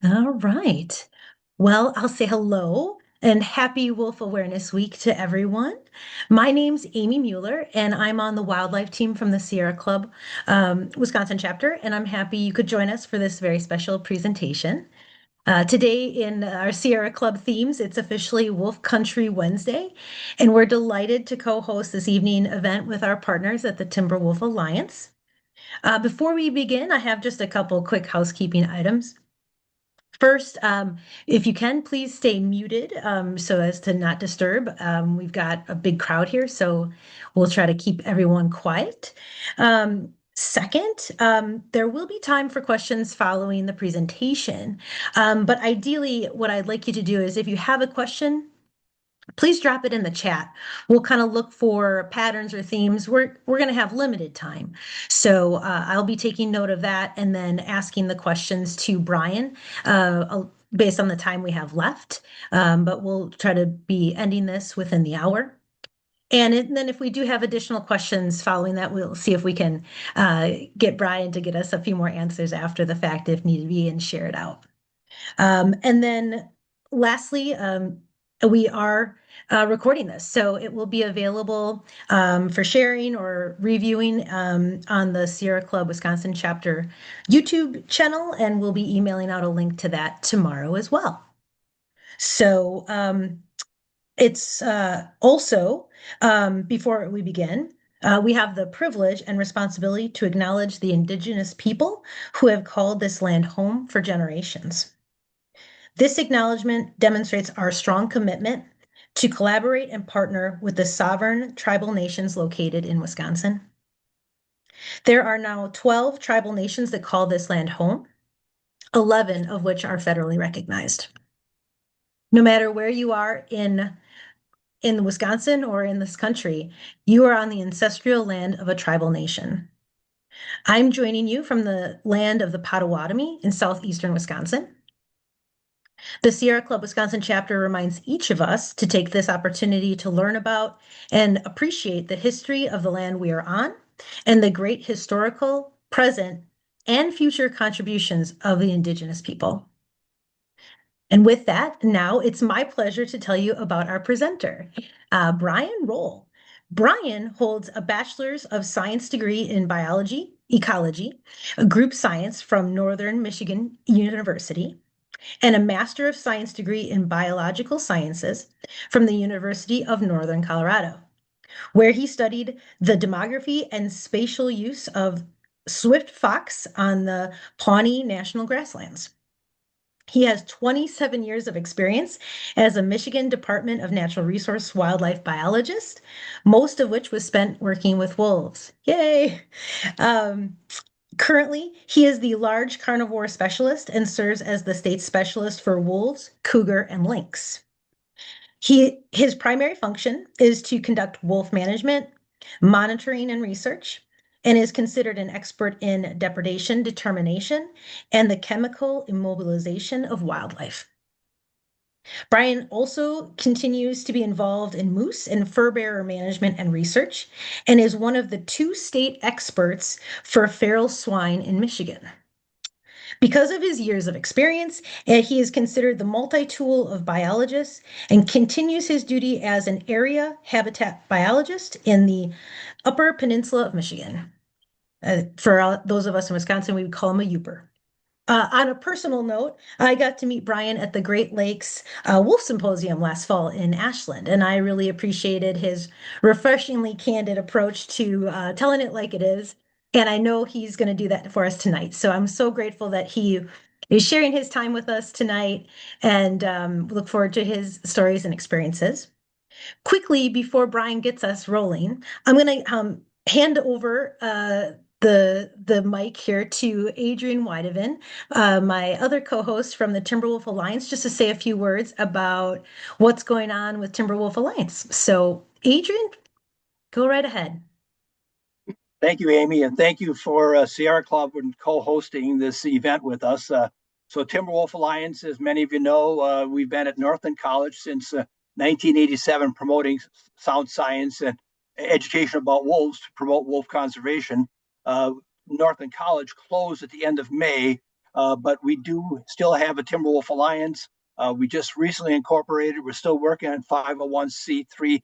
All right. Well, I'll say hello and happy Wolf Awareness Week to everyone. My name's Amy Mueller, and I'm on the wildlife team from the Sierra Club Wisconsin chapter, and I'm happy you could join us for this very special presentation. Today, in our Sierra Club themes, it's officially Wolf Country Wednesday, and we're delighted to co-host this evening event with our partners at the Timberwolf Alliance. Before we begin, I have just a couple quick housekeeping items. First, if you can, please stay muted so as to not disturb. We've got a big crowd here, so we'll try to keep everyone quiet. Second, there will be time for questions following the presentation. But ideally, what I'd like you to do is if you have a question, please drop it in the chat. We'll kind of look for patterns or themes. We're going to have limited time. So I'll be taking note of that and then asking the questions to Brian based on the time we have left. But we'll try to be ending this within the hour. And then if we do have additional questions following that, we'll see if we can get Brian to get us a few more answers after the fact if need be and share it out. And then lastly, we are recording this, so it will be available for sharing or reviewing on the Sierra Club Wisconsin chapter YouTube channel, and we'll be emailing out a link to that tomorrow as well. So it's also, before we begin, we have the privilege and responsibility to acknowledge the Indigenous people who have called this land home for generations. This acknowledgement demonstrates our strong commitment to collaborate and partner with the sovereign tribal nations located in Wisconsin. There are now 12 tribal nations that call this land home, 11 of which are federally recognized. No matter where you are in Wisconsin or in this country, you are on the ancestral land of a tribal nation. I'm joining you from the land of the Potawatomi in southeastern Wisconsin. The Sierra Club Wisconsin chapter reminds each of us to take this opportunity to learn about and appreciate the history of the land we are on and the great historical, present, and future contributions of the Indigenous people. And with that, now it's my pleasure to tell you about our presenter, Brian Roell. Brian holds a Bachelor's of Science degree in biology, ecology, a group science from Northern Michigan University, and a Master of Science degree in Biological Sciences from the University of Northern Colorado, where he studied the demography and spatial use of swift fox on the Pawnee National Grasslands. He has 27 years of experience as a Michigan Department of Natural Resource wildlife biologist, most of which was spent working with wolves. Yay! Currently, he is the Large Carnivore Specialist and serves as the state specialist for wolves, cougar, and lynx. His primary function is to conduct wolf management, monitoring, and research, and is considered an expert in depredation determination and the chemical immobilization of wildlife. Brian also continues to be involved in moose and fur bearer management and research, and is one of the 2 state experts for feral swine in Michigan. Because of his years of experience, he is considered the multi-tool of biologists and continues his duty as an area habitat biologist in the Upper Peninsula of Michigan. For those of us in Wisconsin, we would call him a Youper. On a personal note, I got to meet Brian at the Great Lakes Wolf Symposium last fall in Ashland, and I really appreciated his refreshingly candid approach to telling it like it is. And I know he's going to do that for us tonight. So I'm so grateful that he is sharing his time with us tonight and look forward to his stories and experiences. Quickly, before Brian gets us rolling, I'm going to hand over the mic here to Adrian Weideven, my other co-host from the Timberwolf Alliance, just to say a few words about what's going on with Timberwolf Alliance. So, Adrian, go right ahead. Thank you, Amy, and thank you for Sierra Club and co-hosting this event with us. So Timberwolf Alliance, as many of you know, we've been at Northland College since 1987 promoting sound science and education about wolves to promote wolf conservation. Northland College closed at the end of May but we do still have a Timberwolf Alliance. We just recently incorporated. We're still working on 501c3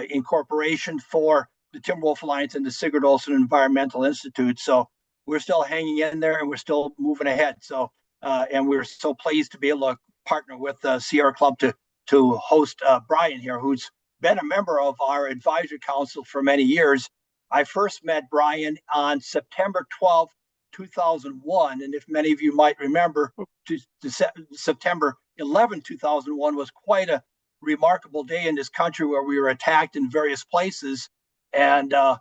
incorporation for the Timberwolf Alliance and the Sigurd Olson Environmental Institute. So we're still hanging in there and we're still moving ahead. So and we're so pleased to be able to partner with Sierra Club to host Brian here, who's been a member of our advisory council for many years. I first met Brian on September 12th, 2001. And if many of you might remember, September 11th, 2001 was quite a remarkable day in this country where we were attacked in various places. And I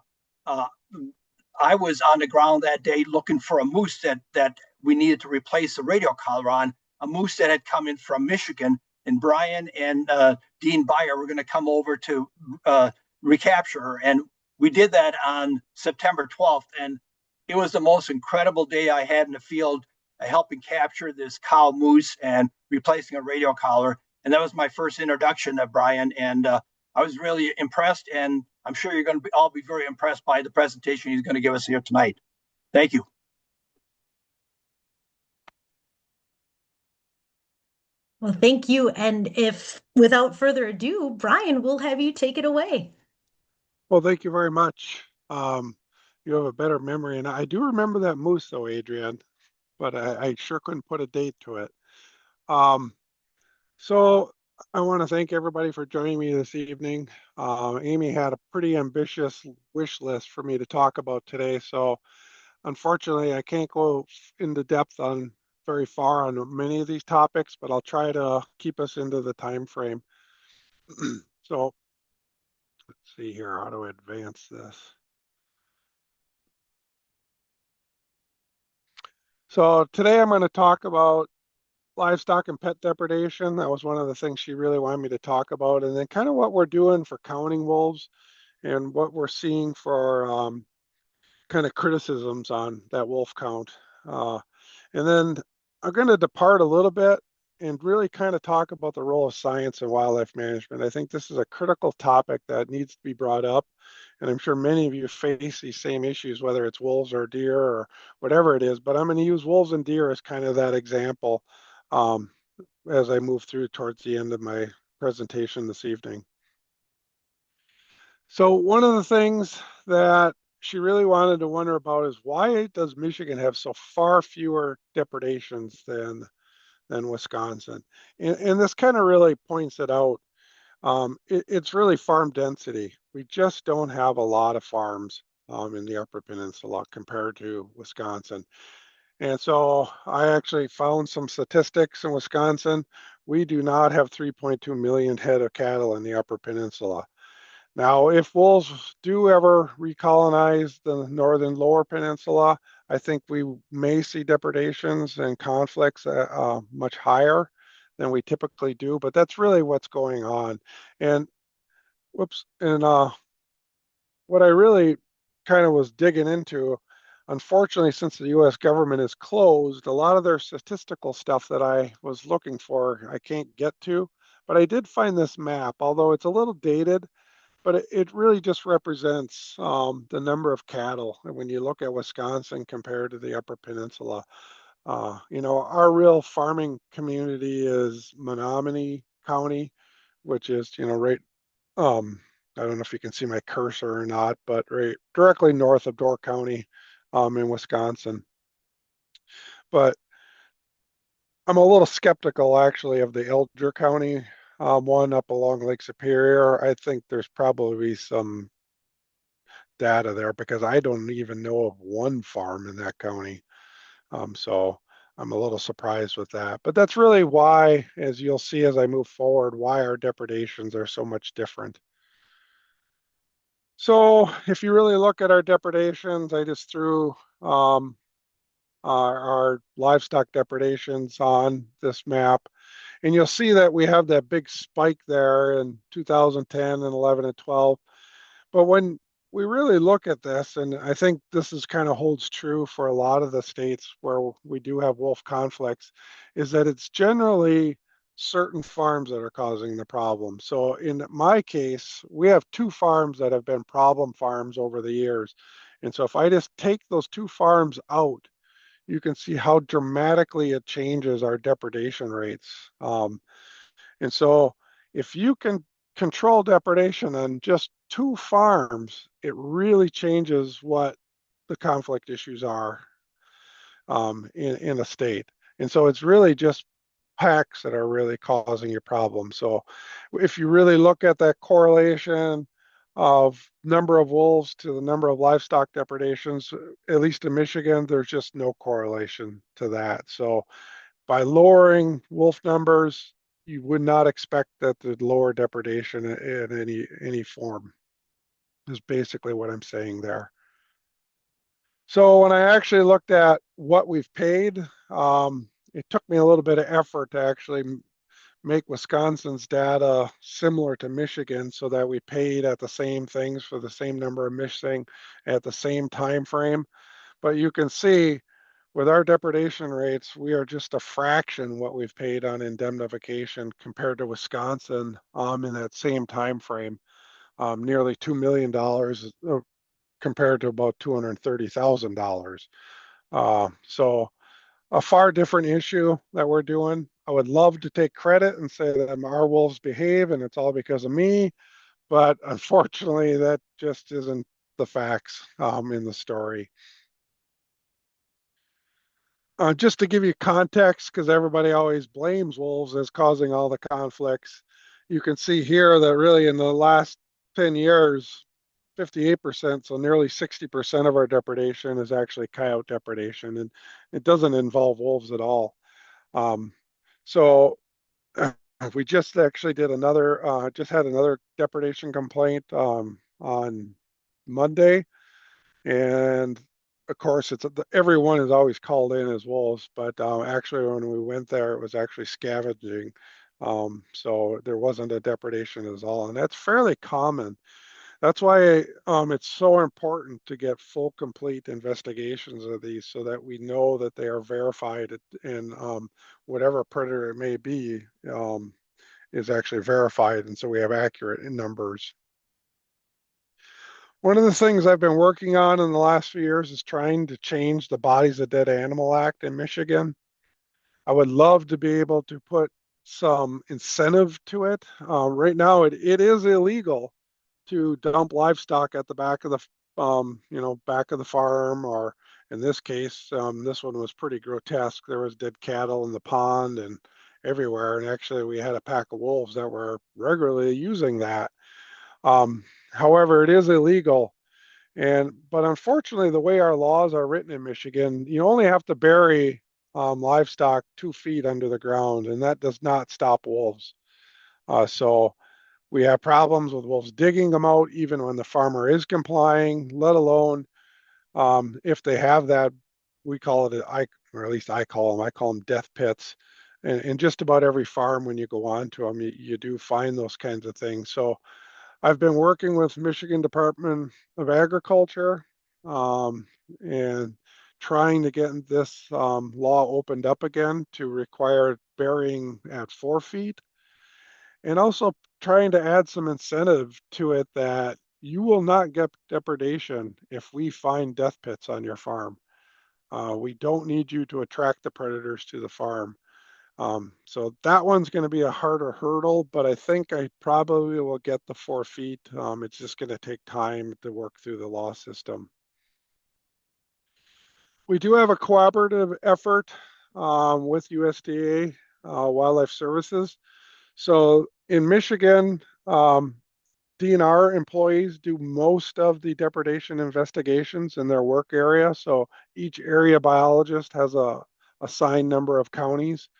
was on the ground that day looking for a moose that we needed to replace the radio collar on, a moose that had come in from Michigan. And Brian and Dean Beyer were going to come over to recapture her. And we did that on September 12th. And it was the most incredible day I had in the field, helping capture this cow moose and replacing a radio collar. And that was my first introduction to Brian. And I was really impressed. And I'm sure you're going to all be very impressed by the presentation he's going to give us here tonight. Thank you. Well, thank you. And if without further ado, Brian, we'll have you take it away. Well, thank you very much. You have a better memory. And I do remember that moose, though, Adrian, but I sure couldn't put a date to it. So I want to thank everybody for joining me this evening. Amy had a pretty ambitious wish list for me to talk about today. So unfortunately, I can't go into depth on very far on many of these topics, but I'll try to keep us into the time frame. So let's see here, how to advance this. So today I'm going to talk about livestock and pet depredation. That was one of the things she really wanted me to talk about. And then kind of what we're doing for counting wolves and what we're seeing for kind of criticisms on that wolf count. And then I'm going to depart a little bit and really kind of talk about the role of science in wildlife management. I think this is a critical topic that needs to be brought up. And I'm sure many of you face these same issues, whether it's wolves or deer or whatever it is. But I'm going to use wolves and deer as kind of that example as I move through towards the end of my presentation this evening. So one of the things that she really wanted to wonder about is why does Michigan have so far fewer depredations than Wisconsin? And this kind of really points it out. It's really farm density. We just don't have a lot of farms in the Upper Peninsula compared to Wisconsin. And so I actually found some statistics in Wisconsin. We do not have 3.2 million head of cattle in the Upper Peninsula. Now, if wolves do ever recolonize the northern lower peninsula, I think we may see depredations and conflicts much higher than we typically do, but that's really what's going on. And whoops, and what I really kind of was digging into, unfortunately, since the US government is closed, a lot of their statistical stuff that I was looking for, I can't get to, but I did find this map, although it's a little dated, but it really just represents the number of cattle. And when you look at Wisconsin compared to the Upper Peninsula, our real farming community is Menominee County, which is, right, I don't know if you can see my cursor or not, but right directly north of Door County in Wisconsin. But I'm a little skeptical actually of the Elder County one up along Lake Superior. I think there's probably some data there because I don't even know of one farm in that county. So I'm a little surprised with that. But that's really why, as you'll see as I move forward, why our depredations are so much different. So if you really look at our depredations, I just threw our livestock depredations on this map. And you'll see that we have that big spike there in 2010 and 11 and 12. But when we really look at this, and I think this is kind of holds true for a lot of the states where we do have wolf conflicts, is that it's generally certain farms that are causing the problem. So in my case, we have two farms that have been problem farms over the years. And so if I just take those two farms out, you can see how dramatically it changes our depredation rates. And so if you can control depredation on just 2 farms, it really changes what the conflict issues are in a state. And so it's really just packs that are really causing your problem. So if you really look at that correlation of number of wolves to the number of livestock depredations, at least in Michigan, there's just no correlation to that. So by lowering wolf numbers, you would not expect that to lower depredation in any form, is basically what I'm saying there. So when I actually looked at what we've paid, it took me a little bit of effort to actually make Wisconsin's data similar to Michigan so that we paid at the same things for the same number of missing at the same time frame. But you can see with our depredation rates, we are just a fraction what we've paid on indemnification compared to Wisconsin in that same time frame, nearly $2 million compared to about $230,000. So a far different issue that we're doing. I would love to take credit and say that our wolves behave and it's all because of me, but unfortunately, that just isn't the facts in the story. Just to give you context, because everybody always blames wolves as causing all the conflicts, you can see here that really in the last 10 years, 58%, so nearly 60% of our depredation is actually coyote depredation, and it doesn't involve wolves at all. So we just actually did just had another depredation complaint on Monday, and of course, everyone is always called in as wolves, but actually when we went there, it was actually scavenging. So there wasn't a depredation at all, and that's fairly common. That's why it's so important to get full, complete investigations of these so that we know that they are verified and whatever predator it may be is actually verified, and so we have accurate numbers. One of the things I've been working on in the last few years is trying to change the Bodies of Dead Animal Act in Michigan. I would love to be able to put some incentive to it. Right now, it is illegal to dump livestock at the back of back of the farm, or in this case, this one was pretty grotesque. There was dead cattle in the pond and everywhere, and actually we had a pack of wolves that were regularly using that. However, it is illegal, but unfortunately, the way our laws are written in Michigan, you only have to bury livestock 2 feet under the ground, and that does not stop wolves. So we have problems with wolves digging them out even when the farmer is complying, let alone if they have that, we call it, or at least I call them death pits. And just about every farm, when you go on to them, you do find those kinds of things. So I've been working with Michigan Department of Agriculture and trying to get this law opened up again to require burying at 4 feet, and also trying to add some incentive to it that you will not get depredation if we find death pits on your farm. We don't need you to attract the predators to the farm. So that one's going to be a harder hurdle, but I think I probably will get the 4 feet. It's just going to take time to work through the law system. We do have a cooperative effort with USDA Wildlife Services. So in Michigan, DNR employees do most of the depredation investigations in their work area. So each area biologist has a assigned number of counties,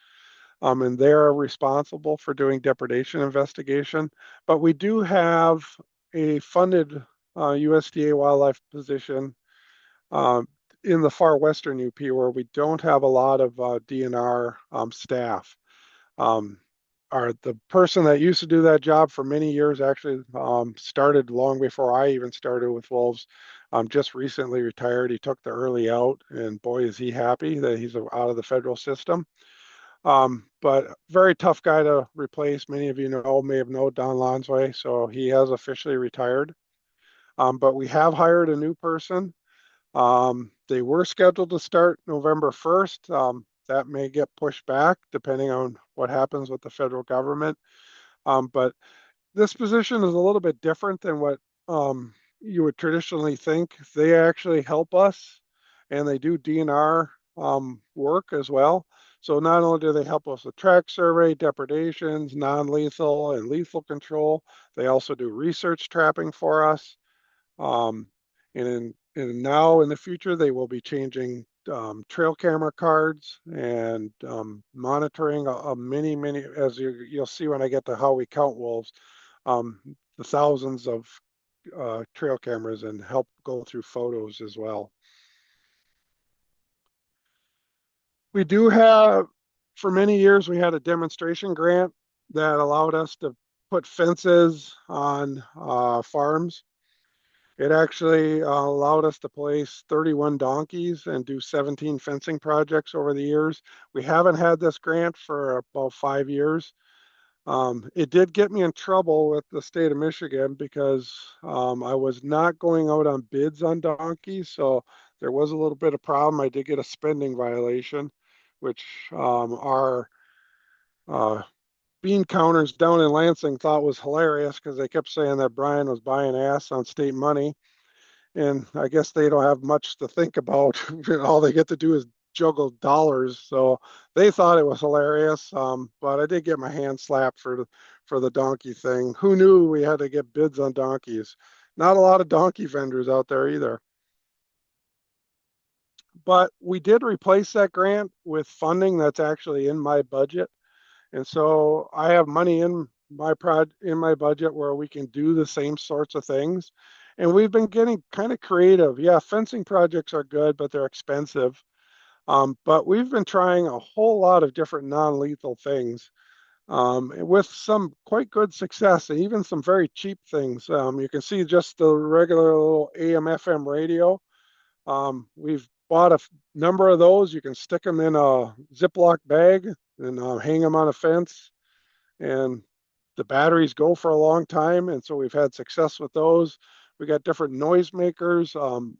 and they're responsible for doing depredation investigation. But we do have a funded USDA wildlife position in the far western UP where we don't have a lot of DNR staff. The person that used to do that job for many years actually started long before I even started with wolves. Just recently retired. He took the early out, and boy, is he happy that he's out of the federal system. But very tough guy to replace. Many of you may have known Don Lonsway, so he has officially retired. But we have hired a new person. They were scheduled to start November 1st. That may get pushed back depending on what happens with the federal government. But this position is a little bit different than what you would traditionally think. They actually help us, and they do DNR work as well. So not only do they help us with track survey, depredations, non-lethal, and lethal control, they also do research trapping for us. Um, and now in the future, they will be changing trail camera cards and monitoring many, as you'll see when I get to how we count wolves, the thousands of trail cameras and help go through photos as well. We do have, for many years, we had a demonstration grant that allowed us to put fences on farms. It actually allowed us to place 31 donkeys and do 17 fencing projects over the years. We haven't had this grant for about 5 years. It did get me in trouble with the state of Michigan because I was not going out on bids on donkeys. So there was a little bit of problem. I did get a spending violation, which our uh, bean counters down in Lansing thought was hilarious because they kept saying that Brian was buying ass on state money. And I guess they don't have much to think about. All they get to do is juggle dollars. So they thought it was hilarious. But I did get my hand slapped for the donkey thing. Who knew we had to get bids on donkeys? Not a lot of donkey vendors out there either. But we did replace that grant with funding that's actually in my budget. And so I have money in my budget where we can do the same sorts of things. And we've been getting kind of creative. Yeah, fencing projects are good, but they're expensive. But we've been trying a whole lot of different non-lethal things with some quite good success, and even some very cheap things. You can see just the regular little AM/FM radio. We've bought a number of those. You can stick them in a Ziploc bag and hang them on a fence, and the batteries go for a long time. And so we've had success with those. We got different noise makers,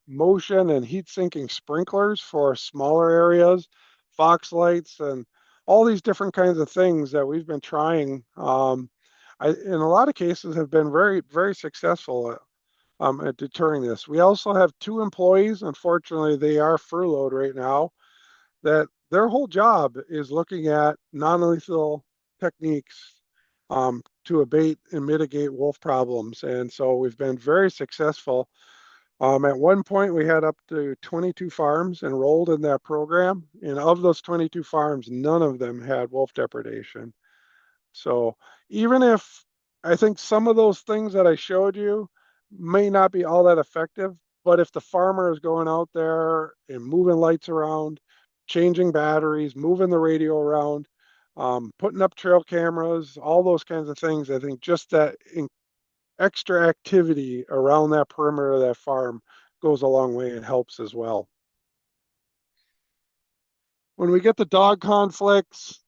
motion and heat sinking sprinklers for smaller areas, fox lights, and all these different kinds of things that we've been trying. In a lot of cases, have been very, very successful at deterring this. We also have 2 employees. Unfortunately, they are furloughed right now. That their whole job is looking at non-lethal techniques to abate and mitigate wolf problems. And so we've been very successful. At one point, we had up to 22 farms enrolled in that program. And of those 22 farms, none of them had wolf depredation. So even if I think some of those things that I showed you may not be all that effective, but if the farmer is going out there and moving lights around, changing batteries, moving the radio around, putting up trail cameras, all those kinds of things, I think just that extra activity around that perimeter of that farm goes a long way and helps as well. When we get to dog conflicts,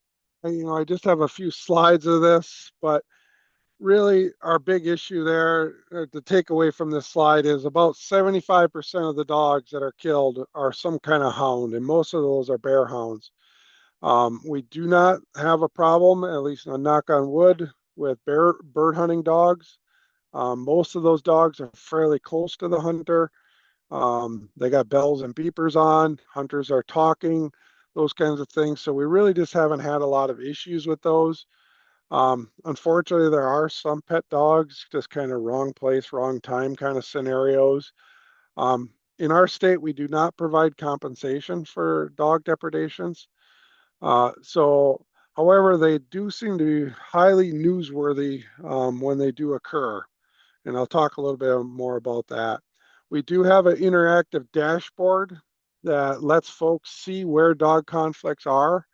I just have a few slides of this, but really our big issue there, the takeaway from this slide is about 75% of the dogs that are killed are some kind of hound, and most of those are bear hounds. We do not have a problem, at least a knock on wood, with bird hunting dogs. Most of those dogs are fairly close to the hunter. They got bells and beepers on. Hunters are talking, those kinds of things. So we really just haven't had a lot of issues with those. Unfortunately, there are some pet dogs, just kind of wrong place, wrong time kind of scenarios. In our state, we do not provide compensation for dog depredations. However, they do seem to be highly newsworthy when they do occur. And I'll talk a little bit more about that. We do have an interactive dashboard that lets folks see where dog conflicts are.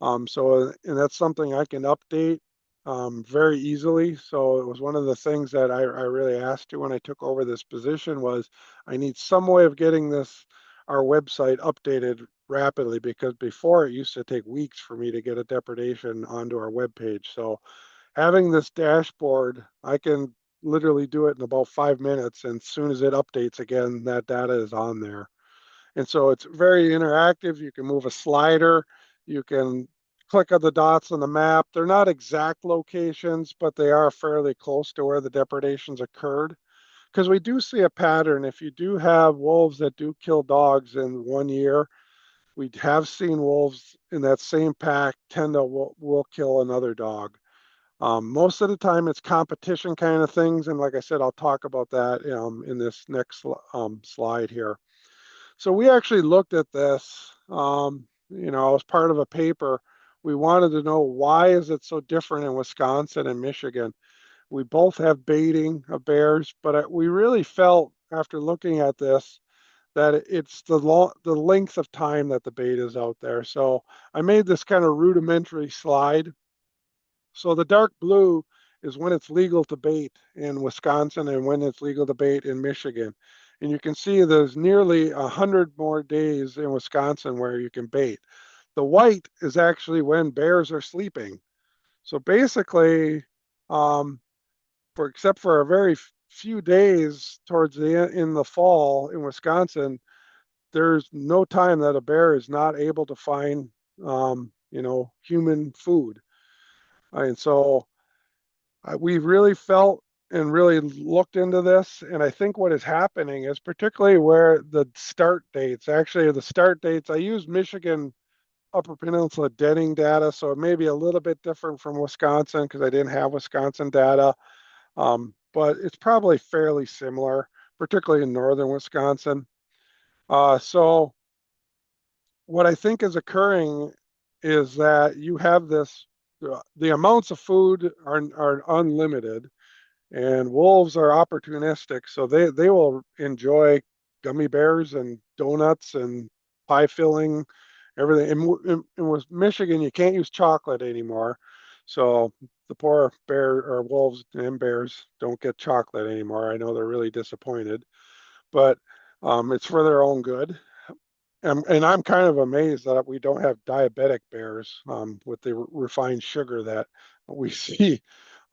And that's something I can update very easily. So it was one of the things that I really asked you when I took over this position was I need some way of getting our website updated rapidly, because before it used to take weeks for me to get a depredation onto our webpage. So having this dashboard, I can literally do it in about 5 minutes. And as soon as it updates again, that data is on there. And so it's very interactive. You can move a slider. You can click on the dots on the map. They're not exact locations, but they are fairly close to where the depredations occurred. Because we do see a pattern. If you do have wolves that do kill dogs in 1 year, we have seen wolves in that same pack tend to will kill another dog. Most of the time, it's competition kind of things, and like I said, I'll talk about that in this next slide here. So we actually looked at this. As part of a paper. We wanted to know, why is it so different in Wisconsin and Michigan? We both have baiting of bears, but we really felt after looking at this that it's the length of time that the bait is out there. So I made this kind of rudimentary slide. So the dark blue is when it's legal to bait in Wisconsin and when it's legal to bait in Michigan. And you can see there's nearly 100 more days in Wisconsin where you can bait. The white is actually when bears are sleeping. So basically, um, except for a very few days towards in the fall in Wisconsin, there's no time that a bear is not able to find human food. And so we really felt and really looked into this. And I think what is happening is, particularly where the start dates, actually the start dates, I use Michigan Upper Peninsula denning data, so it may be a little bit different from Wisconsin because I didn't have Wisconsin data. But it's probably fairly similar, particularly in northern Wisconsin. So what I think is occurring is that you have this, the amounts of food are unlimited, and wolves are opportunistic, so they will enjoy gummy bears and donuts and pie filling, everything. And with Michigan, you can't use chocolate anymore, so the poor bear or wolves and bears don't get chocolate anymore. I know they're really disappointed, but it's for their own good. And I'm kind of amazed that we don't have diabetic bears with the refined sugar that we see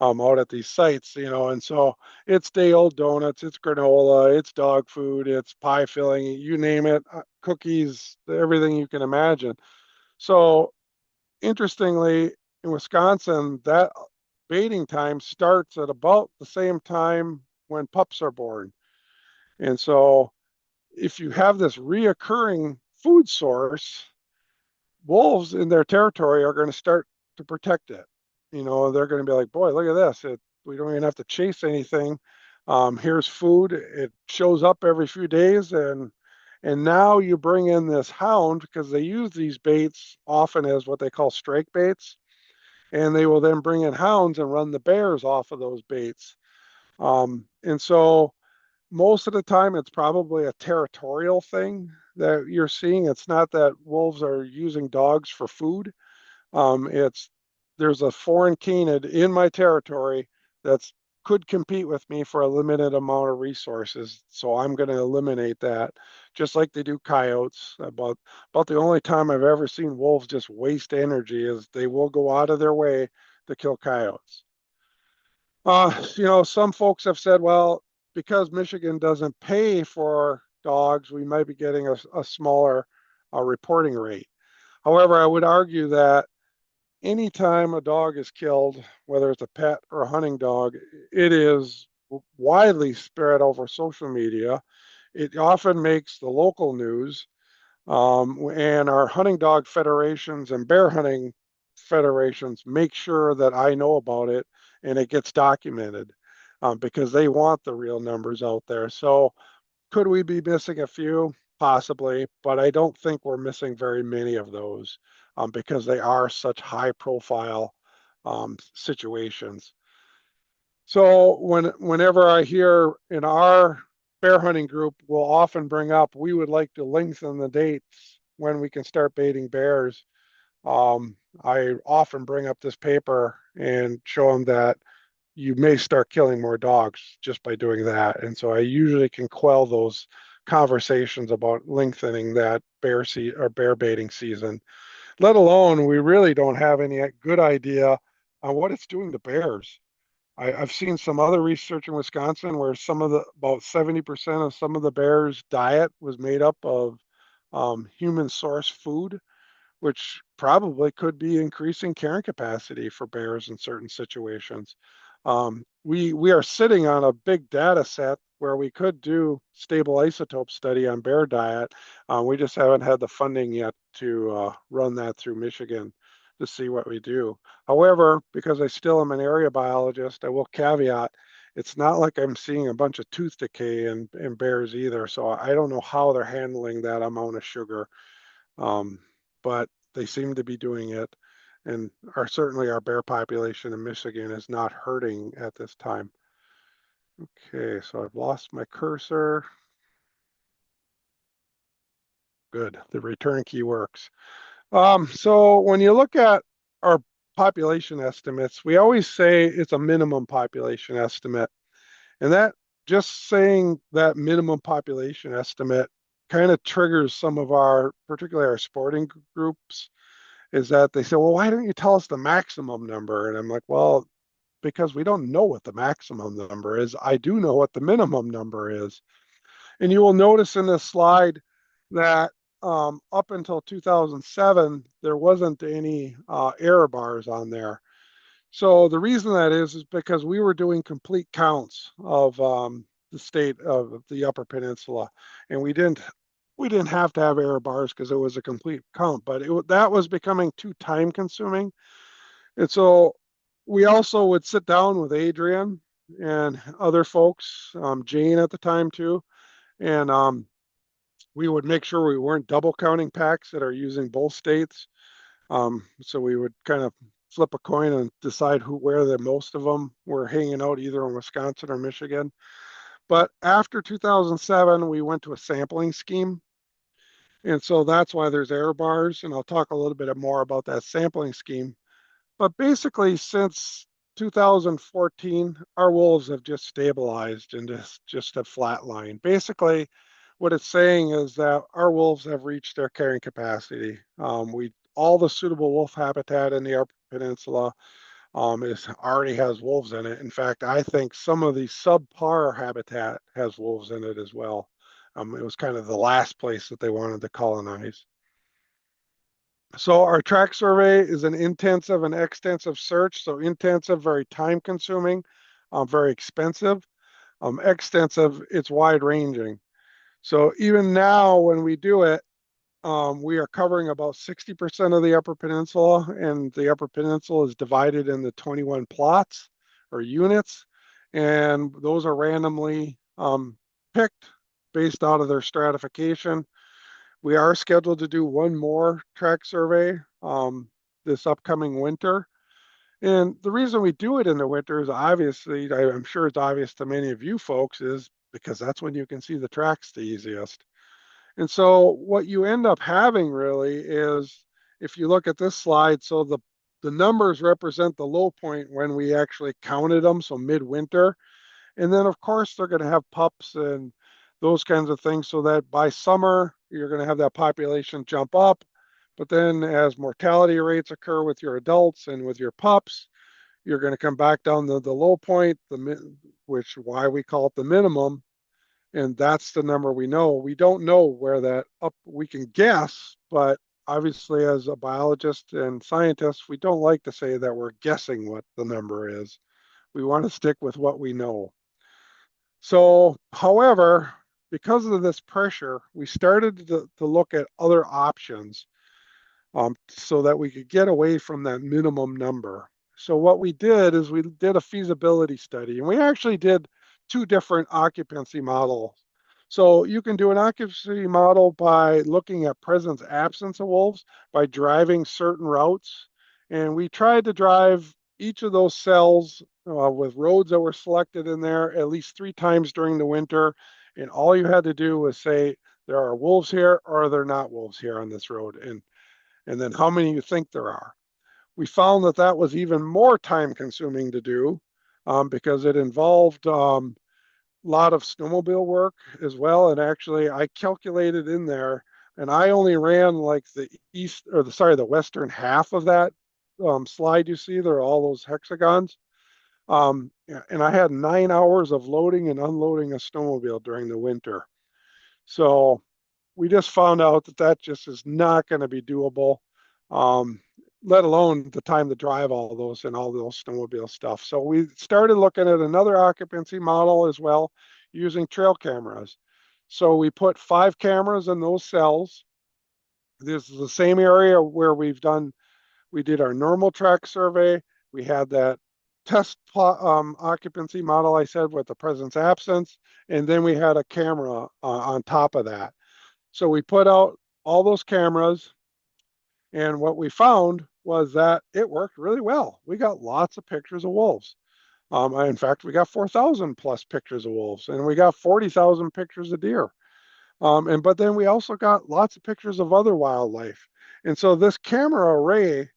out at these sites, and so it's day old donuts, it's granola, it's dog food, it's pie filling, you name it, cookies, everything you can imagine. So interestingly, in Wisconsin, that baiting time starts at about the same time when pups are born. And so if you have this reoccurring food source, wolves in their territory are going to start to protect it. They're going to be like, boy, look at this. We don't even have to chase anything. Here's food. It shows up every few days. And now you bring in this hound, because they use these baits often as what they call strike baits. And they will then bring in hounds and run the bears off of those baits. And so most of the time, it's probably a territorial thing that you're seeing. It's not that wolves are using dogs for food. It's There's a foreign canid in my territory that's could compete with me for a limited amount of resources. So I'm going to eliminate that, just like they do coyotes. About the only time I've ever seen wolves just waste energy is they will go out of their way to kill coyotes. Some folks have said, well, because Michigan doesn't pay for dogs, we might be getting a smaller reporting rate. However, I would argue that anytime a dog is killed, whether it's a pet or a hunting dog, it is widely spread over social media. It often makes the local news. And our hunting dog federations and bear hunting federations make sure that I know about it and it gets documented because they want the real numbers out there. So could we be missing a few? Possibly, but I don't think we're missing very many of those because they are such high profile situations. So whenever I hear in our bear hunting group, we'll often bring up, we would like to lengthen the dates when we can start baiting bears. I often bring up this paper and show them that you may start killing more dogs just by doing that. And so I usually can quell those conversations about lengthening that bear baiting season, let alone we really don't have any good idea on what it's doing to bears. I've seen some other research in Wisconsin where about 70% of some of the bears' diet was made up of human source food, which probably could be increasing carrying capacity for bears in certain situations. We are sitting on a big data set where we could do stable isotope study on bear diet. We just haven't had the funding yet to run that through Michigan to see what we do. However, because I still am an area biologist, I will caveat, it's not like I'm seeing a bunch of tooth decay in bears either. So I don't know how they're handling that amount of sugar. But they seem to be doing it, and certainly our bear population in Michigan is not hurting at this time. Okay, so I've lost my cursor. Good, the return key works. So when you look at our population estimates, we always say it's a minimum population estimate. And that just saying that minimum population estimate kind of triggers some of our, particularly our sporting groups, is that they say, well, why don't you tell us the maximum number? And I'm like, well, because we don't know what the maximum number is. I do know what the minimum number is. And you will notice in this slide that up until 2007, there wasn't any error bars on there. So the reason that is because we were doing complete counts of the state of the Upper Peninsula, and we didn't have to have error bars because it was a complete count, but that was becoming too time consuming. And so we also would sit down with Adrian and other folks, Jane at the time too, and we would make sure we weren't double counting packs that are using both states. So we would kind of flip a coin and decide where the most of them were hanging out, either in Wisconsin or Michigan. But after 2007, we went to a sampling scheme. And so that's why there's error bars. And I'll talk a little bit more about that sampling scheme. But basically, since 2014, our wolves have just stabilized and just a flat line. Basically, what it's saying is that our wolves have reached their carrying capacity. All the suitable wolf habitat in the Upper Peninsula already has wolves in it. In fact, I think some of the subpar habitat has wolves in it as well. It was kind of the last place that they wanted to colonize. So our track survey is an intensive and extensive search. So intensive, very time consuming, very expensive. Extensive, it's wide ranging. So even now when we do it, we are covering about 60% of the Upper Peninsula, and the Upper Peninsula is divided into 21 plots or units, and those are randomly picked based out of their stratification. We are scheduled to do one more track survey this upcoming winter. And the reason we do it in the winter is obviously, I'm sure it's obvious to many of you folks, is because that's when you can see the tracks the easiest. And so what you end up having really is, if you look at this slide, so the numbers represent the low point when we actually counted them, so midwinter. And then of course they're going to have pups and those kinds of things, so that by summer you're going to have that population jump up. But then as mortality rates occur with your adults and with your pups, you're going to come back down to the low point, which why we call it the minimum. And that's the number we know. We don't know where that up, we can guess, but obviously as a biologist and scientist, we don't like to say that we're guessing what the number is. We want to stick with what we know. So, however, because of this pressure, we started to look at other options so that we could get away from that minimum number. So what we did is we did a feasibility study, and we actually did two different occupancy models. So you can do an occupancy model by looking at presence absence of wolves by driving certain routes. And we tried to drive each of those cells with roads that were selected in there at least 3 times during the winter. And all you had to do was say, there are wolves here or there are not wolves here on this road. And then how many you think there are. We found that that was even more time consuming to do because it involved a lot of snowmobile work as well. And actually I calculated in there, and I only ran like the the western half of that slide you see there, all those hexagons. And I had 9 hours of loading and unloading a snowmobile during the winter. So we just found out that that just is not going to be doable, um, let alone the time to drive all those and all those snowmobile stuff. So we started looking at another occupancy model as well, using trail cameras. So we put 5 cameras in those cells. This is the same area where we did our normal track survey. We had that test occupancy model I said with the presence absence, and then we had a camera on top of that. So we put out all those cameras, and what we found was that it worked really well. We got lots of pictures of wolves. In fact, we got 4,000 plus pictures of wolves, and we got 40,000 pictures of deer. But then we also got lots of pictures of other wildlife. And so this camera array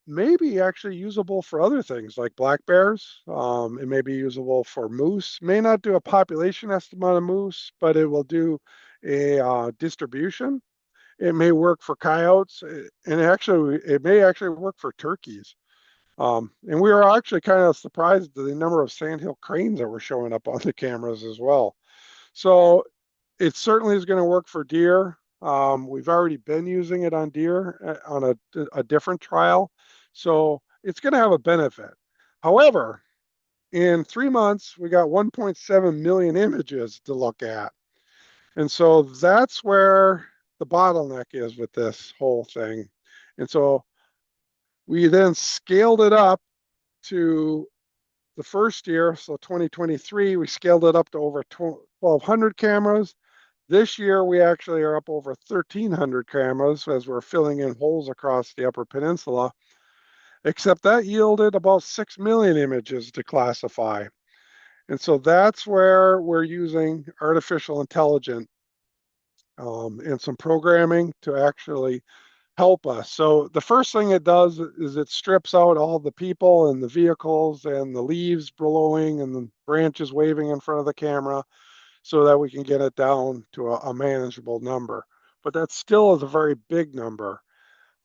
may be actually usable for other things like black bears. It may be usable for moose. May not do a population estimate of moose, but it will do a distribution. It may work for coyotes, and actually, it may actually work for turkeys. And we were actually kind of surprised at the number of sandhill cranes that were showing up on the cameras as well. So it certainly is going to work for deer. We've already been using it on deer on a different trial. So it's going to have a benefit. However, in 3 months, we got 1.7 million images to look at. And so that's where the bottleneck is with this whole thing. And so we then scaled it up to the first year, so 2023, we scaled it up to over 1,200 cameras. This year, we actually are up over 1,300 cameras as we're filling in holes across the Upper Peninsula, except that yielded about 6 million images to classify. And so that's where we're using artificial intelligence and some programming to actually help us. So the first thing it does is it strips out all the people and the vehicles and the leaves blowing and the branches waving in front of the camera so that we can get it down to a manageable number. But that still is a very big number.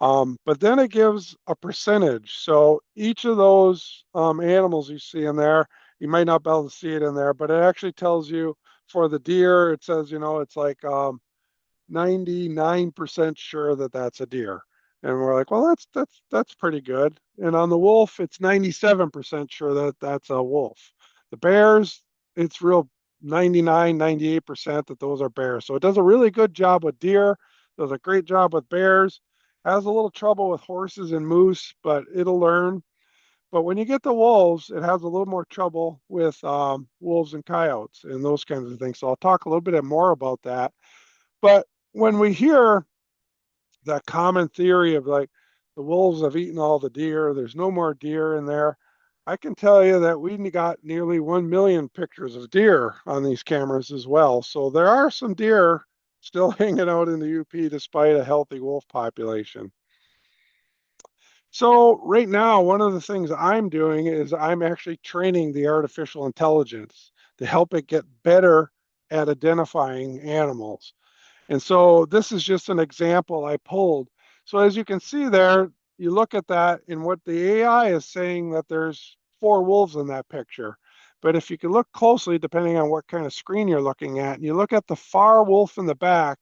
But then it gives a percentage. So each of those animals you see in there, you might not be able to see it in there, but it actually tells you for the deer, it says, it's like 99% sure that that's a deer. And we're like, well, that's pretty good. And on the wolf, it's 97% sure that that's a wolf. The bears, it's real 99, 98% that those are bears. So it does a really good job with deer, does a great job with bears, has a little trouble with horses and moose, but it'll learn. But when you get the wolves, it has a little more trouble with wolves and coyotes and those kinds of things. So I'll talk a little bit more about that. But when we hear that common theory of like the wolves have eaten all the deer, there's no more deer in there, I can tell you that we got nearly 1 million pictures of deer on these cameras as well. So there are some deer still hanging out in the UP despite a healthy wolf population. So right now, one of the things I'm doing is I'm actually training the artificial intelligence to help it get better at identifying animals. And so this is just an example I pulled. So as you can see there, you look at that and what the AI is saying that there's 4 wolves in that picture. But if you can look closely, depending on what kind of screen you're looking at, and you look at the far wolf in the back,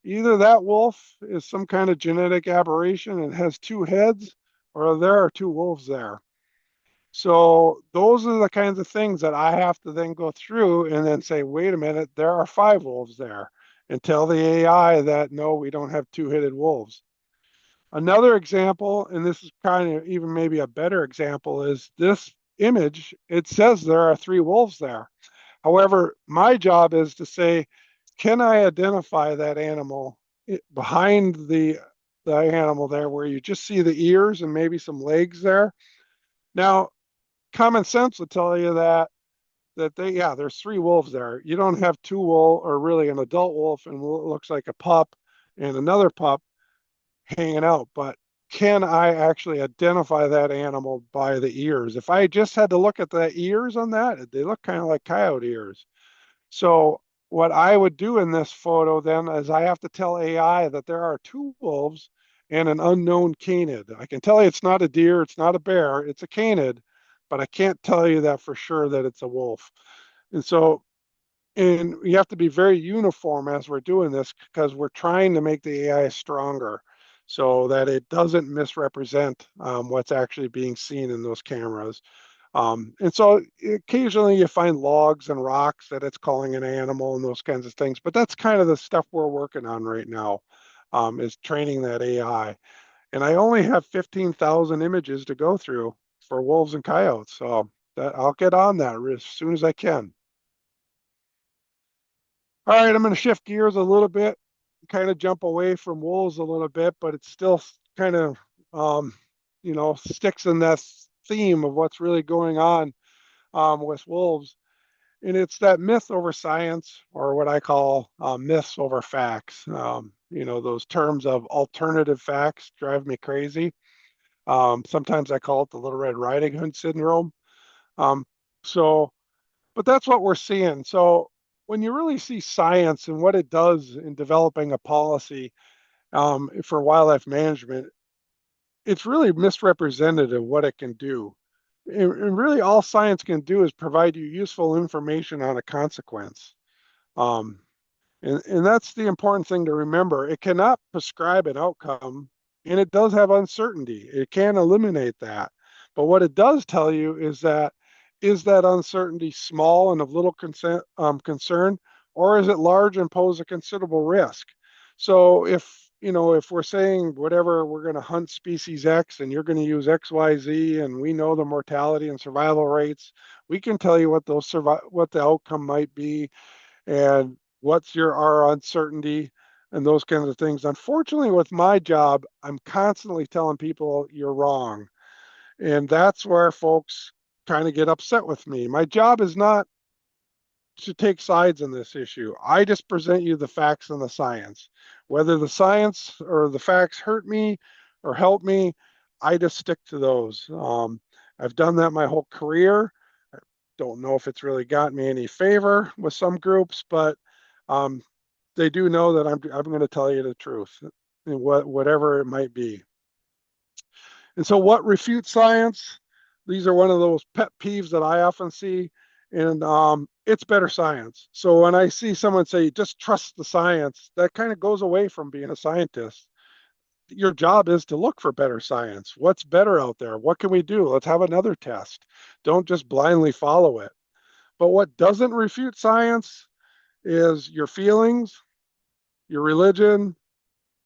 either that wolf is some kind of genetic aberration and has 2 heads, or there are 2 wolves there. So those are the kinds of things that I have to then go through and then say, wait a minute, there are 5 wolves there, and tell the AI that, no, we don't have 2-headed wolves. Another example, and this is kind of even maybe a better example, is this image. It says there are 3 wolves there. However, my job is to say, can I identify that animal behind the animal there where you just see the ears and maybe some legs there? Now, common sense would tell you that there's 3 wolves there. You don't have 2 wolves or really an adult wolf and what looks like a pup and another pup hanging out. But can I actually identify that animal by the ears? If I just had to look at the ears on that, they look kind of like coyote ears. So what I would do in this photo then is I have to tell AI that there are 2 wolves and an unknown canid. I can tell you it's not a deer, it's not a bear, it's a canid, but I can't tell you that for sure that it's a wolf. And so And you have to be very uniform as we're doing this because we're trying to make the AI stronger so that it doesn't misrepresent what's actually being seen in those cameras. And so occasionally you find logs and rocks that it's calling an animal and those kinds of things. But that's kind of the stuff we're working on right now, is training that AI. And I only have 15,000 images to go through for wolves and coyotes. So I'll get on that as soon as I can. All right, I'm going to shift gears a little bit, kind of jump away from wolves a little bit, but it's still kind of, sticks in that theme of what's really going on with wolves. And it's that myth over science, or what I call myths over facts. Those terms of alternative facts drive me crazy. Sometimes I call it the Little Red Riding Hood syndrome. Um, so, but that's what we're seeing. So when you really see science and what it does in developing a policy for wildlife management, it's really misrepresented of what it can do. And really, all science can do is provide you useful information on a consequence. Um, and that's the important thing to remember. It cannot prescribe an outcome, and it does have uncertainty. It can eliminate that. But what it does tell you is that uncertainty small and of little concern, or is it large and pose a considerable risk? So if we're saying whatever, we're going to hunt species X and you're going to use XYZ, and we know the mortality and survival rates, we can tell you what what the outcome might be and what's our uncertainty and those kinds of things. Unfortunately, with my job, I'm constantly telling people you're wrong. And that's where folks trying to get upset with me. My job is not to take sides in this issue. I just present you the facts and the science. Whether the science or the facts hurt me or help me, I just stick to those. I've done that my whole career. I don't know if it's really gotten me any favor with some groups, but um, they do know that I'm going to tell you the truth, and whatever it might be. And so, what refutes science? These are one of those pet peeves that I often see, and it's better science. So when I see someone say, just trust the science, that kind of goes away from being a scientist. Your job is to look for better science. What's better out there? What can we do? Let's have another test. Don't just blindly follow it. But what doesn't refute science is your feelings, your religion,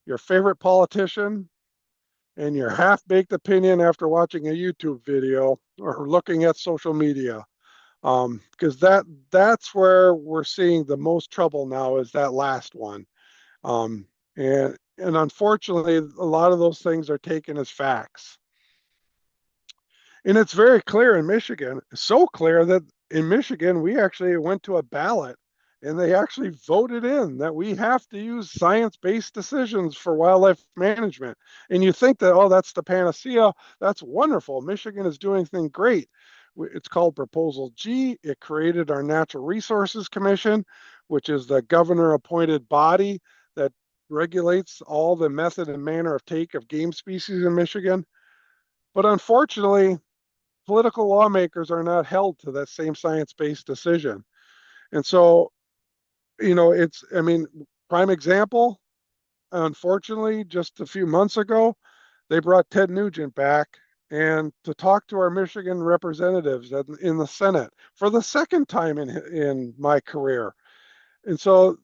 your favorite politician, and your half-baked opinion after watching a YouTube video or looking at social media. Because that's where we're seeing the most trouble now, is that last one. Um, and unfortunately, a lot of those things are taken as facts. And it's very clear in Michigan, so clear that in Michigan, we actually went to a ballot and they actually voted in that we have to use science-based decisions for wildlife management. And you think that, oh, that's the panacea. That's wonderful. Michigan is doing things great. It's called Proposal G. It created our Natural Resources Commission, which is the governor-appointed body that regulates all the method and manner of take of game species in Michigan. But unfortunately, political lawmakers are not held to that same science-based decision. And so, prime example, unfortunately, just a few months ago, they brought Ted Nugent back and to talk to our Michigan representatives in the Senate for the second time in my career. And so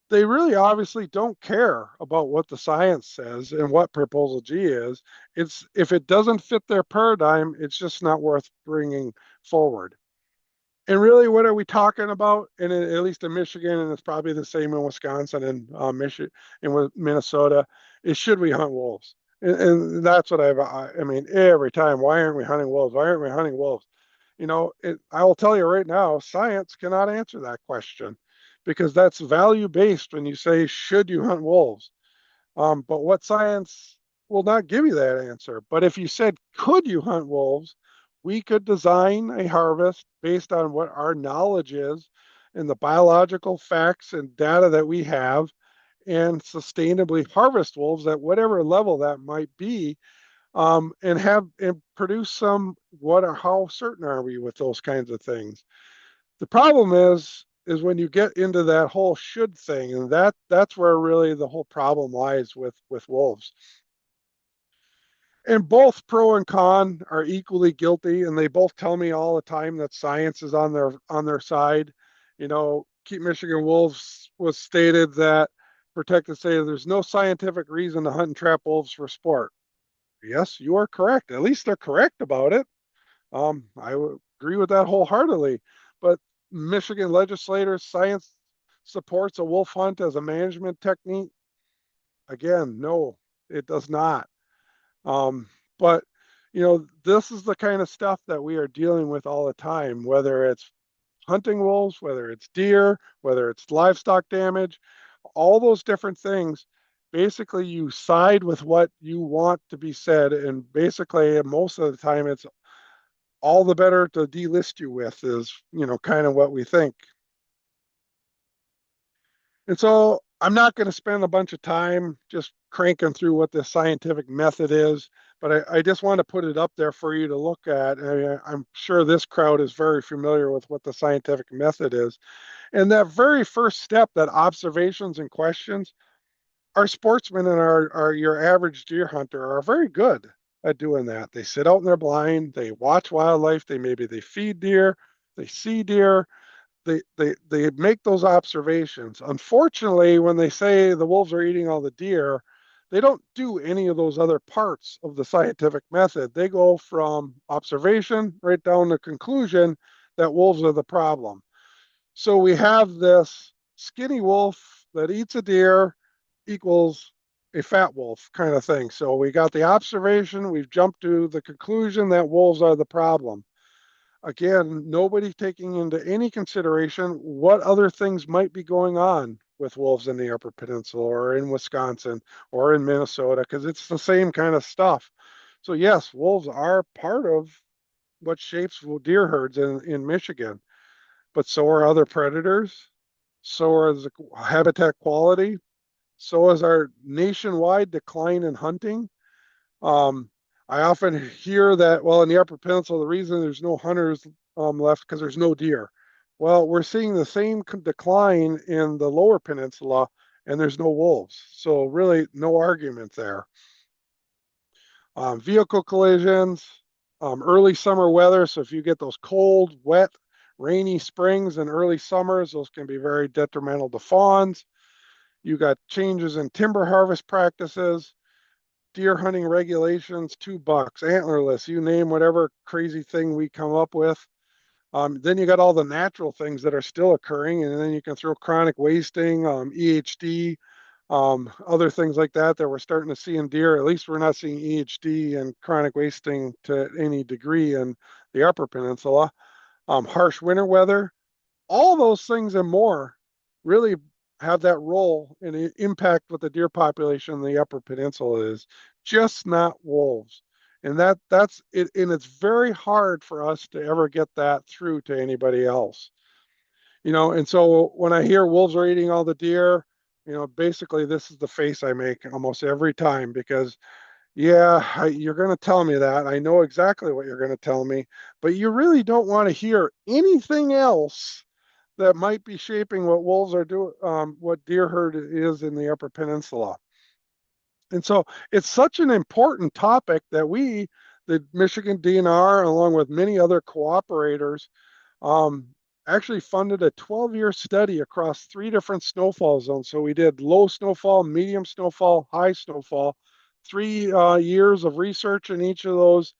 they really obviously don't care about what the science says and what Proposal G is. If it doesn't fit their paradigm, it's just not worth bringing forward. And really, what are we talking about? And at least in Michigan, and it's probably the same in Wisconsin and Michigan and with Minnesota, is should we hunt wolves? And that's what I mean, every time. Why aren't we hunting wolves? Why aren't we hunting wolves? I will tell you right now, science cannot answer that question because that's value based when you say, should you hunt wolves? But what science will not give you that answer. But if you said, could you hunt wolves? We could design a harvest based on what our knowledge is and the biological facts and data that we have and sustainably harvest wolves at whatever level that might be, and produce some, how certain are we with those kinds of things? The problem is is when you get into that whole should thing, and that's where really the whole problem lies with wolves. And both pro and con are equally guilty, and they both tell me all the time that science is on their side. Keep Michigan Wolves was stated that protected say there's no scientific reason to hunt and trap wolves for sport. Yes, you are correct. At least they're correct about it. I would agree with that wholeheartedly. But Michigan legislators, science supports a wolf hunt as a management technique. Again, no, it does not. Um, but this is the kind of stuff that we are dealing with all the time, whether it's hunting wolves, whether it's deer, whether it's livestock damage, all those different things. Basically, you side with what you want to be said, and basically, most of the time, it's all the better to delist you with is, kind of what we think. And so I'm not going to spend a bunch of time just cranking through what the scientific method is, but I just want to put it up there for you to look at. I'm sure this crowd is very familiar with what the scientific method is. And that very first step, that observations and questions, our sportsmen and your average deer hunter are very good at doing that. They sit out in their blind, they watch wildlife, they feed deer, they see deer, they make those observations. Unfortunately, when they say the wolves are eating all the deer, they don't do any of those other parts of the scientific method. They go from observation right down to conclusion that wolves are the problem. So we have this skinny wolf that eats a deer equals a fat wolf kind of thing. So we got the observation, we've jumped to the conclusion that wolves are the problem. Again, nobody taking into any consideration what other things might be going on with wolves in the Upper Peninsula or in Wisconsin or in Minnesota, because it's the same kind of stuff. So yes, wolves are part of what shapes deer herds in Michigan, but so are other predators, so are the habitat quality, so is our nationwide decline in hunting. Um, I often hear that, well, in the Upper Peninsula, the reason there's no hunters left because there's no deer. Well, we're seeing the same decline in the Lower Peninsula, and there's no wolves. So really, no argument there. Vehicle collisions, early summer weather. So if you get those cold, wet, rainy springs and early summers, those can be very detrimental to fawns. You got changes in timber harvest practices, deer hunting regulations, $2, antlerless, you name whatever crazy thing we come up with. Then you got all the natural things that are still occurring, and then you can throw chronic wasting, EHD, other things like that we're starting to see in deer. At least we're not seeing EHD and chronic wasting to any degree in the Upper Peninsula. Harsh winter weather, all those things and more really have that role and impact what the deer population in the Upper Peninsula is, just not wolves. And that's it, and it's very hard for us to ever get that through to anybody else. And so when I hear wolves are eating all the deer, basically this is the face I make almost every time, because yeah, you're going to tell me that. I know exactly what you're going to tell me, but you really don't want to hear anything else that might be shaping what wolves are doing, what deer herd is in the Upper Peninsula. And so it's such an important topic that we, the Michigan DNR, along with many other cooperators, um, actually funded a 12-year study across 3 different snowfall zones. So we did low snowfall, medium snowfall, high snowfall, 3 years of research in each of those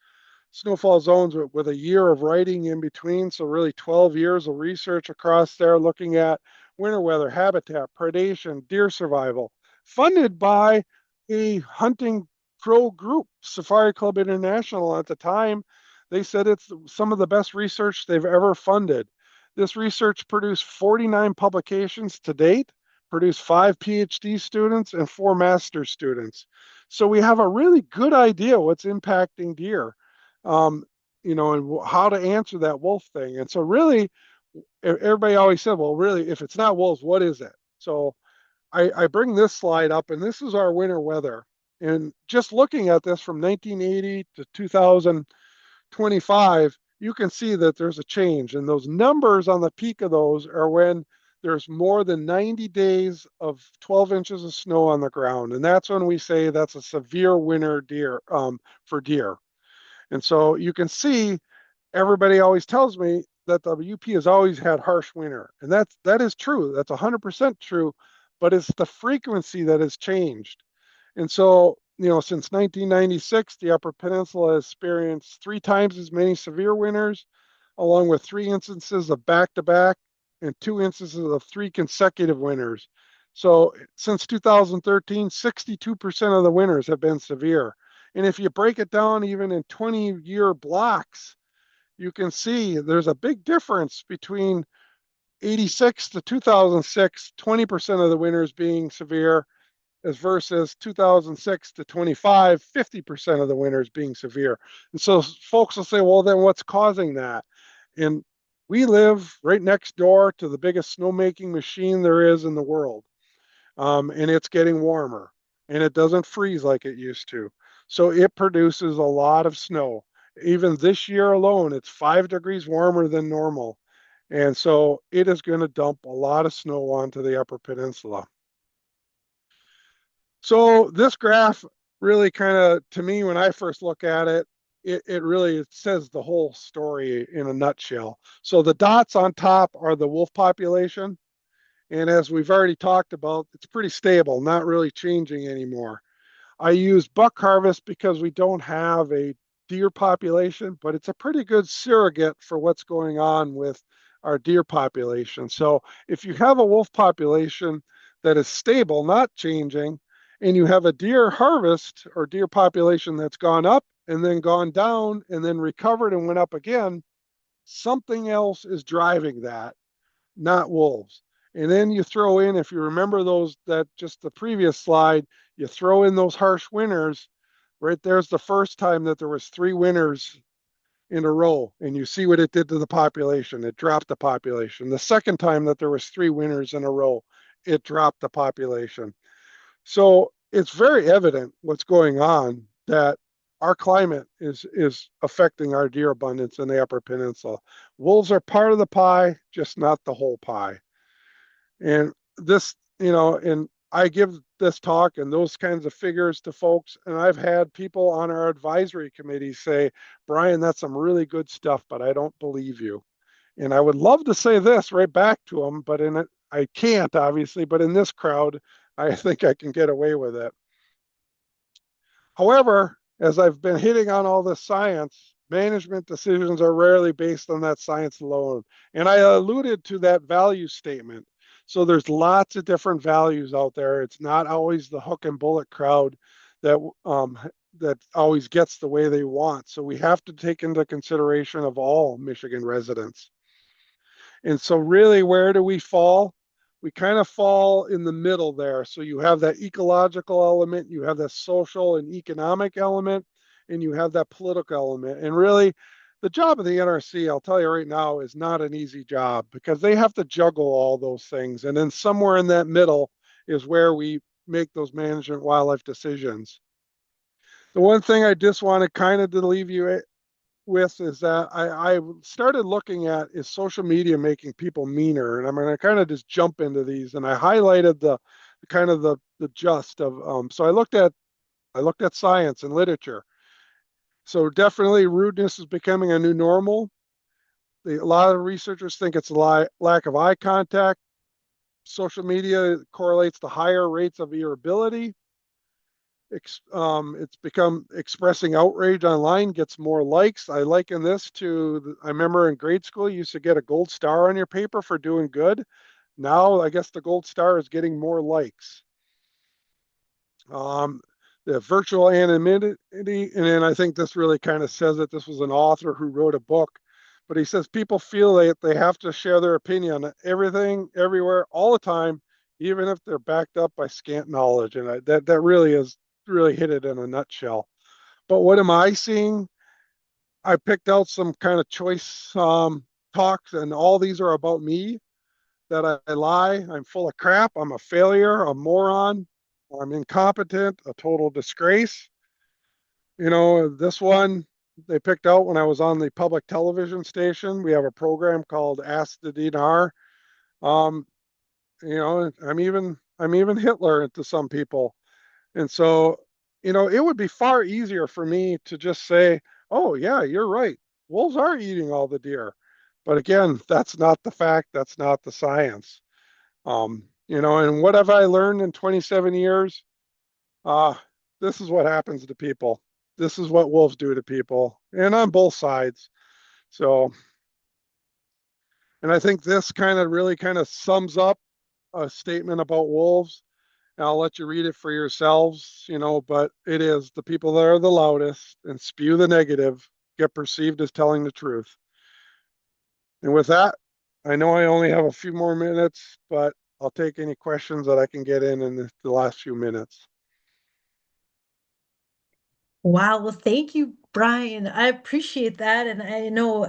snowfall zones with a year of writing in between. So really 12 years of research across there, looking at winter weather, habitat, predation, deer survival, funded by a hunting pro group, Safari Club International. At the time, they said it's some of the best research they've ever funded. This research produced 49 publications to date, produced 5 PhD students and 4 master's students. So we have a really good idea what's impacting deer, and how to answer that wolf thing. And so really, everybody always said, well, really, if it's not wolves, what is it? So I bring this slide up, and this is our winter weather. And just looking at this from 1980 to 2025, you can see that there's a change. And those numbers on the peak of those are when there's more than 90 days of 12 inches of snow on the ground. And that's when we say that's a severe winter for deer. And so you can see everybody always tells me that the UP has always had harsh winter. And that is true. That's 100% true, but it's the frequency that has changed. And so, since 1996, the Upper Peninsula has experienced 3 times as many severe winters, along with 3 instances of back-to-back and 2 instances of 3 consecutive winters. So since 2013, 62% of the winters have been severe. And if you break it down even in 20-year blocks, you can see there's a big difference between 86 to 2006, 20% of the winters being severe, as versus 2006 to 25, 50% of the winters being severe. And so folks will say, well, then what's causing that? And we live right next door to the biggest snowmaking machine there is in the world. And it's getting warmer and it doesn't freeze like it used to. So it produces a lot of snow. Even this year alone, it's 5 degrees warmer than normal. And so it is going to dump a lot of snow onto the Upper Peninsula. So this graph really kind of, to me, when I first look at it, it really says the whole story in a nutshell. So the dots on top are the wolf population. And as we've already talked about, it's pretty stable, not really changing anymore. I use buck harvest because we don't have a deer population, but it's a pretty good surrogate for what's going on with our deer population. So if you have a wolf population that is stable, not changing, and you have a deer harvest or deer population that's gone up and then gone down and then recovered and went up again, something else is driving that, not wolves. And then you throw in, if you remember that just the previous slide, you throw in those harsh winters. Right there's the first time that there was 3 winters in a row, and you see what it did to the population. It dropped the population. The second time that there was 3 winters in a row, it dropped the population. So it's very evident what's going on, that our climate is affecting our deer abundance in the Upper Peninsula. Wolves are part of the pie, just not the whole pie. And this, and I give this talk and those kinds of figures to folks, and I've had people on our advisory committee say, Brian, that's some really good stuff, but I don't believe you. And I would love to say this right back to them, but I can't, obviously, but in this crowd, I think I can get away with it. However, as I've been hitting on all this science, management decisions are rarely based on that science alone. And I alluded to that value statement. So there's lots of different values out there. It's not always the hook and bullet crowd that always gets the way they want. So we have to take into consideration of all Michigan residents. And so really, where do we fall? We kind of fall in the middle there. So you have that ecological element, you have that social and economic element, and you have that political element. And really, the job of the NRC, I'll tell you right now, is not an easy job, because they have to juggle all those things. And then somewhere in that middle is where we make those management wildlife decisions. The one thing I just want to kind of leave you with is that I started looking at, is social media making people meaner? And I'm going to kind of just jump into these. And I highlighted the kind of the gist of, so I looked at science and literature. So definitely rudeness is becoming a new normal. A lot of researchers think it's a lack of eye contact. Social media correlates to higher rates of irritability. It's become expressing outrage online gets more likes. I liken this to, I remember in grade school, you used to get a gold star on your paper for doing good. Now, I guess the gold star is getting more likes. The virtual anonymity, and then I think this really kind of says it. This was an author who wrote a book, but he says people feel that they have to share their opinion on everything, everywhere, all the time, even if they're backed up by scant knowledge. And that really hit it in a nutshell. But what am I seeing? I picked out some kind of choice talks, and all these are about me, that I lie, I'm full of crap, I'm a failure, a moron, I'm incompetent, a total disgrace. This one, they picked out when I was on the public television station. We have a program called Ask the DNR. Um, I'm even Hitler to some people. And so, it would be far easier for me to just say, oh, yeah, you're right. Wolves are eating all the deer. But again, that's not the fact. That's not the science. And what have I learned in 27 years? Uh, this is what happens to people. This is what wolves do to people, and on both sides. So, and I think this kind of really kind of sums up a statement about wolves. And I'll let you read it for yourselves, but it is the people that are the loudest and spew the negative get perceived as telling the truth. And with that, I know I only have a few more minutes, but I'll take any questions that I can get in the last few minutes. Wow. Well, thank you, Brian. I appreciate that. And I know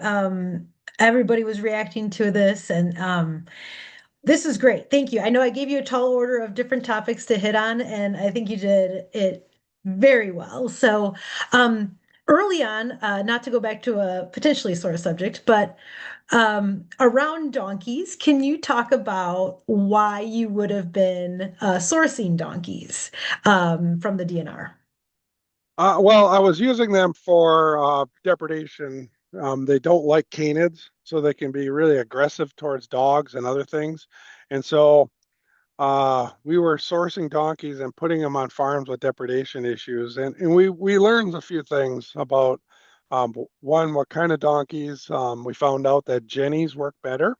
everybody was reacting to this, and this is great. Thank you. I know I gave you a tall order of different topics to hit on, and I think you did it very well. So, early on, not to go back to a potentially sore subject, but around donkeys, can you talk about why you would have been sourcing donkeys from the DNR? Well, I was using them for depredation. They don't like canids, so they can be really aggressive towards dogs and other things. And so we were sourcing donkeys and putting them on farms with depredation issues. And we learned a few things about one, what kind of donkeys. We found out that jennies work better.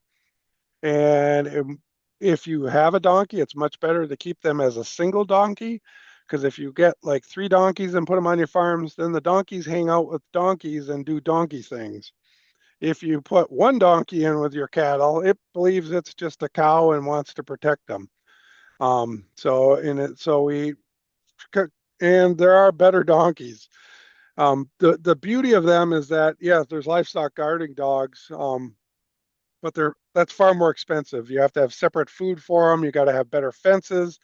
And if you have a donkey, it's much better to keep them as a single donkey. Because if you get like three donkeys and put them on your farms, then the donkeys hang out with donkeys and do donkey things. If you put one donkey in with your cattle, it believes it's just a cow and wants to protect them. So we, and there are better donkeys. The beauty of them is that, yes, there's livestock guarding dogs, but that's far more expensive. You have to have separate food for them. You got to have better fences.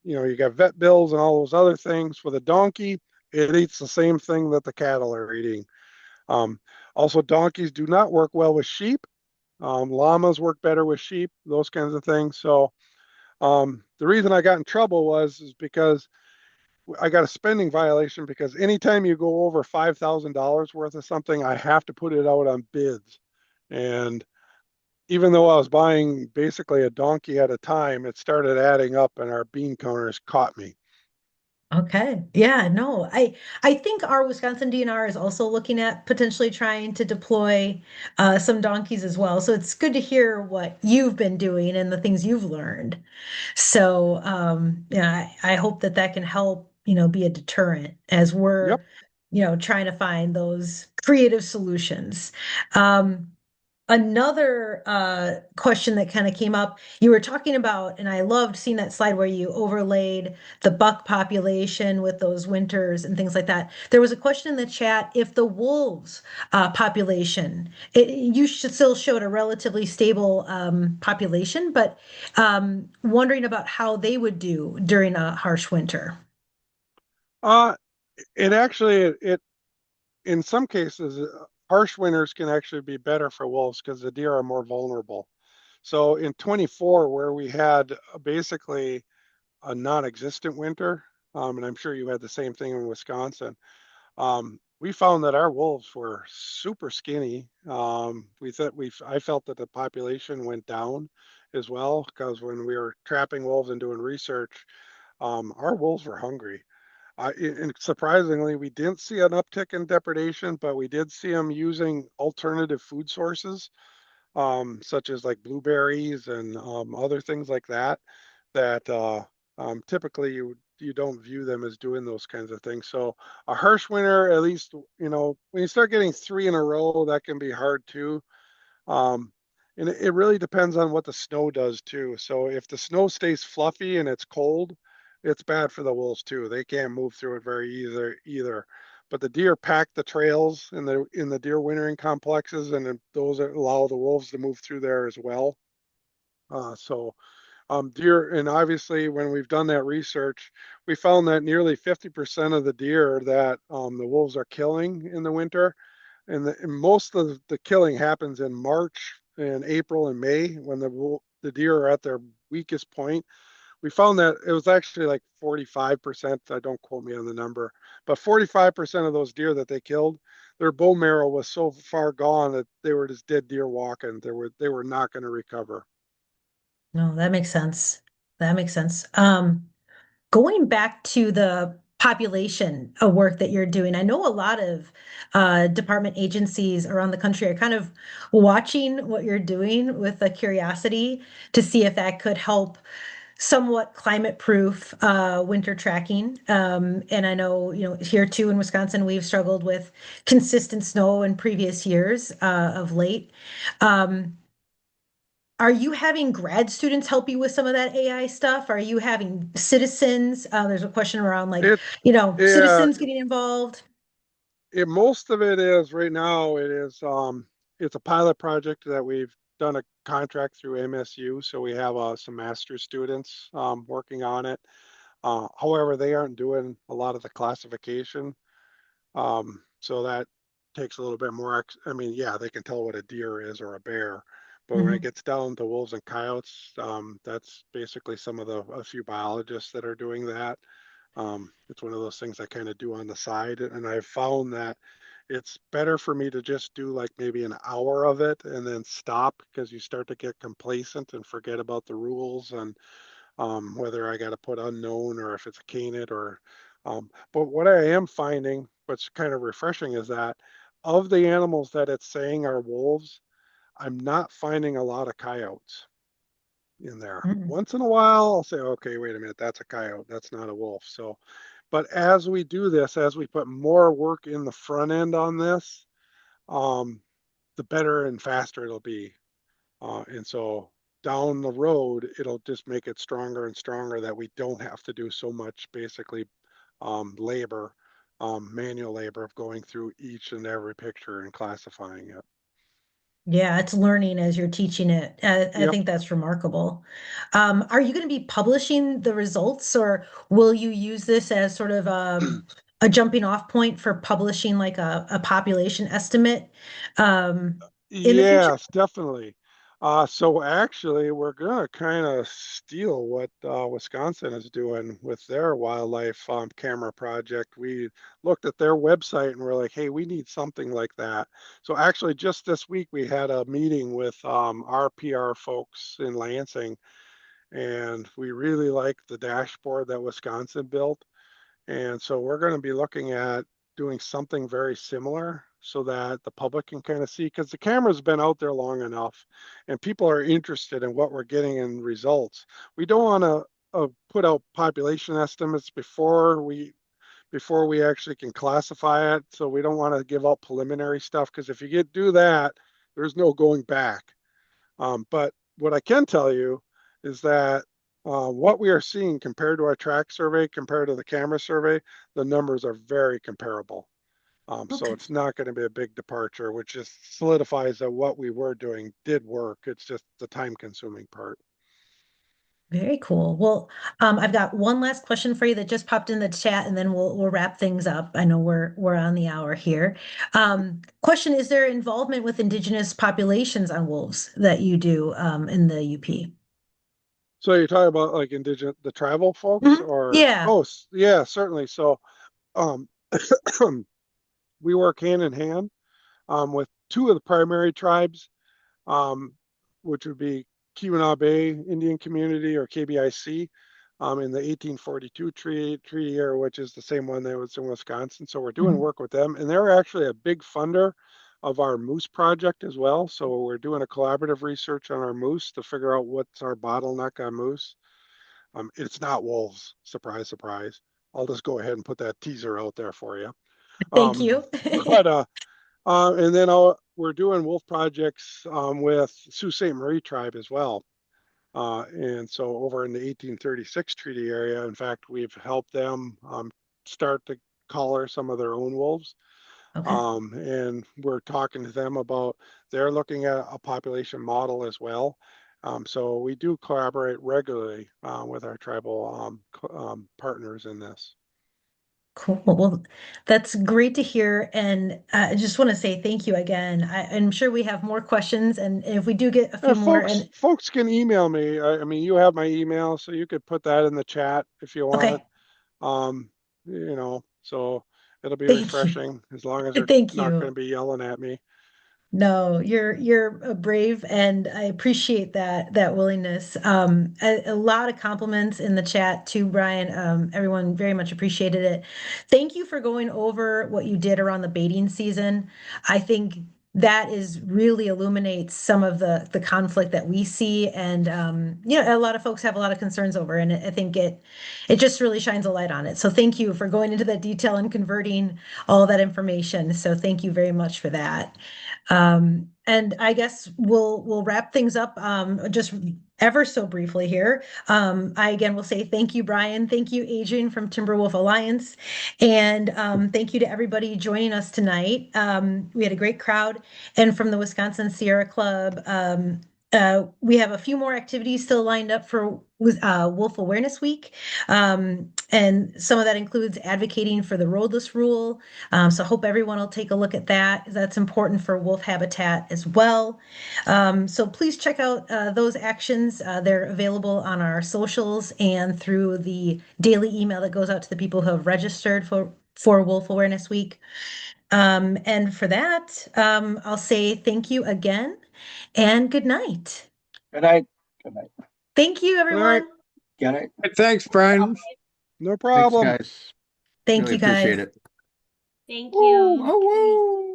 You got vet bills and all those other things. With a donkey, it eats the same thing that the cattle are eating. Um, Also, donkeys do not work well with sheep. Llamas work better with sheep, those kinds of things. So the reason I got in trouble is because I got a spending violation because anytime you go over $5,000 worth of something, I have to put it out on bids. And even though I was buying basically a donkey at a time, it started adding up and our bean counters caught me. Okay. Yeah, no. I think our Wisconsin DNR is also looking at potentially trying to deploy some donkeys as well. So it's good to hear what you've been doing and the things you've learned. So yeah, I hope that that can help, be a deterrent as Yep. we're, trying to find those creative solutions. Um, Another question that kind of came up, you were talking about, and I loved seeing that slide where you overlaid the buck population with those winters and things like that. There was a question in the chat if the wolves population, you should still showed a relatively stable population, but wondering about how they would do during a harsh winter. Uh, it actually, it in some cases, harsh winters can actually be better for wolves because the deer are more vulnerable. So in 24, where we had basically a non-existent winter, and I'm sure you had the same thing in Wisconsin. We found that our wolves were super skinny. I felt that the population went down as well because when we were trapping wolves and doing research, our wolves were hungry. And surprisingly, we didn't see an uptick in depredation, but we did see them using alternative food sources, such as like blueberries and other things like that. That typically you don't view them as doing those kinds of things. So a harsh winter, at least when you start getting three in a row, that can be hard too. Um, and it really depends on what the snow does too. So if the snow stays fluffy and it's cold, it's bad for the wolves too. They can't move through it very either. But the deer pack the trails in the deer wintering complexes, and those allow the wolves to move through there as well. So Deer, and obviously when we've done that research, we found that nearly 50% of the deer that the wolves are killing in the winter, and most of the killing happens in March and April and May when the deer are at their weakest point. We found that it was actually like 45%. Don't quote me on the number, but 45% of those deer that they killed, their bone marrow was so far gone that they were just dead deer walking. They were not going to recover. No, that makes sense. That makes sense. Going back to the population of work that you're doing, I know a lot of department agencies around the country are kind of watching what you're doing with a curiosity to see if that could help somewhat climate proof winter tracking. And I know, here too in Wisconsin, we've struggled with consistent snow in previous years of late. Um, are you having grad students help you with some of that AI stuff? Are you having citizens? There's a question around like, It, yeah, citizens getting involved. most of it is right now. It's a pilot project that we've done a contract through MSU, so we have some master's students working on it. However, they aren't doing a lot of the classification. So that takes a little bit more. I mean, yeah, they can tell what a deer is or a bear, but when it Mhm. gets down to wolves and coyotes, that's basically a few biologists that are doing that. It's one of those things I kind of do on the side, and I've found that it's better for me to just do like maybe an hour of it and then stop because you start to get complacent and forget about the rules and whether I got to put unknown or if it's a canid or. But what I am finding, what's kind of refreshing, is that of the animals that it's saying are wolves, I'm not finding a lot of coyotes in there. Mhm. Once in a while, I'll say, okay, wait a minute, that's a coyote, that's not a wolf. So, but as we do this, as we put more work in the front end on this, um, the better and faster it'll be. And so down the road, it'll just make it stronger and stronger that we don't have to do so much basically labor, manual labor of going through each and every picture and classifying it. Yeah, it's learning as you're teaching it. I Yep. think that's remarkable. Are you going to be publishing the results, or will you use this as sort of a jumping off point for publishing like a population estimate um, in the future? Yes, definitely. So actually, we're gonna kind of steal what Wisconsin is doing with their wildlife camera project. We looked at their website and we're like, hey, we need something like that. So actually, just this week we had a meeting with our PR folks in Lansing, and we really like the dashboard that Wisconsin built. And so we're going to be looking at doing something very similar so that the public can kind of see, because the camera's been out there long enough and people are interested in what we're getting in results. We don't want to put out population estimates before we actually can classify it. So we don't want to give out preliminary stuff because if you do that, there's no going back. But what I can tell you is that what we are seeing compared to our track survey, compared to the camera survey, the numbers are very comparable. So Okay. it's not going to be a big departure, which just solidifies that what we were doing did work. It's just the time consuming part. Very cool. Well, I've got one last question for you that just popped in the chat, and then we'll wrap things up. I know we're on the hour here. Question: is there involvement with indigenous populations on wolves that you do in the UP? So you're talking about like indigenous, the tribal folks, or Yeah. oh yeah, certainly. So um, we work hand in hand with two of the primary tribes, um, which would be Keweenaw Bay Indian Community or KBIC in the 1842 treaty area, which is the same one that was in Wisconsin. So we're doing Mhm. work with them, and they're actually a big funder of our moose project as well. So we're doing a collaborative research on our moose to figure out what's our bottleneck on moose. It's not wolves, surprise, surprise. I'll just go ahead and put that teaser out there for you. Thank Um, you. but and then we're doing wolf projects with Sault Ste. Marie tribe as well. And so over in the 1836 treaty area, in fact, we've helped them start to collar some of their own wolves. Okay. And we're talking to them about, they're looking at a population model as well. So we do collaborate regularly with our tribal partners in this. Cool. Well, that's great to hear. And I just want to say thank you again. I'm sure we have more questions, and if we do get a few more, and Folks can email me. I mean, you have my email, so you could put that in the chat if you want. okay, So it'll be thank you. refreshing as long as they're Thank not going you. to be yelling at me. No, you're brave, and I appreciate that willingness. A lot of compliments in the chat to Brian. Everyone very much appreciated it. Thank you for going over what you did around the baiting season. I think that is really illuminates some of the conflict that we see, and a lot of folks have a lot of concerns over, and I think it just really shines a light on it. So thank you for going into that detail and converting all that information. So thank you very much for that. And I guess we'll wrap things up just ever so briefly here. I again will say thank you, Brian. Thank you, Adrian from Timberwolf Alliance, and thank you to everybody joining us tonight. We had a great crowd, and from the Wisconsin Sierra Club. We have a few more activities still lined up for Wolf Awareness Week, and some of that includes advocating for the roadless rule. So I hope everyone will take a look at that. That's important for wolf habitat as well. So please check out those actions. They're available on our socials and through the daily email that goes out to the people who have registered for Wolf Awareness Week. And for that, I'll say thank you again and good night. Good night. Good night. Thank you, All right. everyone. Good night. Thanks, Brian. No Thanks, problem. guys. Thank Really you, guys. appreciate it. Thank Woo, you. oh, woo.